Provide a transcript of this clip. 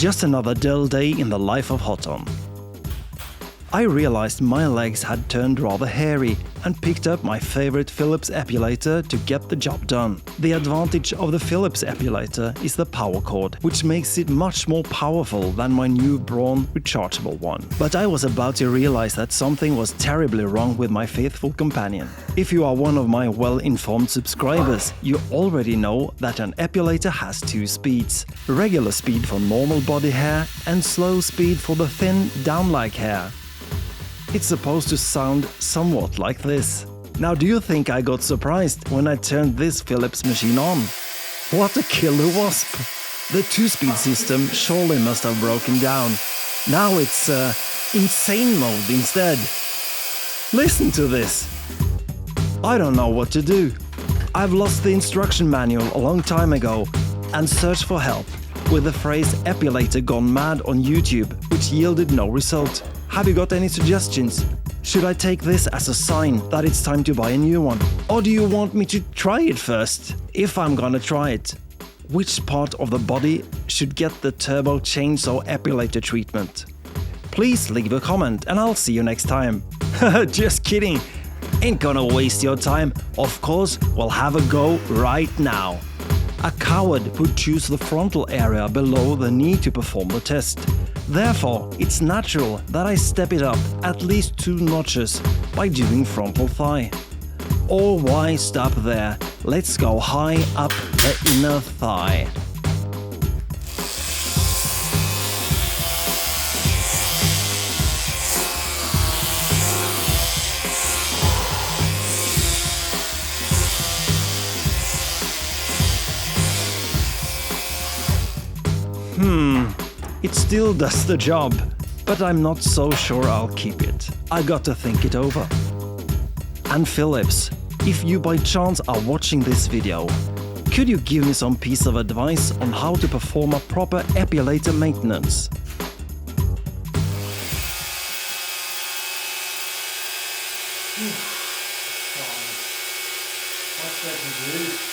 Just another dull day in the life of Hotton. I realized my legs had turned rather hairy and picked up my favorite Philips Epilator to get the job done. The advantage of the Philips Epilator is the power cord, which makes it much more powerful than my new Braun rechargeable one. But I was about to realize that something was terribly wrong with my faithful companion. If you are one of my well-informed subscribers, you already know that an epilator has two speeds. Regular speed for normal body hair and slow speed for the thin, down-like hair. It's supposed to sound somewhat like this. Now, do you think I got surprised when I turned this Philips machine on? What a killer wasp! The two-speed system surely must have broken down. Now it's insane mode instead. Listen to this. I don't know what to do. I've lost the instruction manual a long time ago and searched for help with the phrase epilator gone mad on YouTube, which yielded no result. Have you got any suggestions? Should I take this as a sign that it's time to buy a new one? Or do you want me to try it first? If I'm gonna try it, which part of the body should get the turbo chainsaw epilator treatment? Please leave a comment and I'll see you next time. Just kidding. Ain't gonna waste your time. Of course, we'll have a go right now. A coward would choose the frontal area below the knee to perform the test. Therefore, it's natural that I step it up at least 2 notches by doing frontal thigh. Or why stop there? Let's go high up the inner thigh. It still does the job, but I'm not so sure I'll keep it. I got to think it over. And Philips, if you by chance are watching this video, could you give me some piece of advice on how to perform a proper epilator maintenance? What's that to do?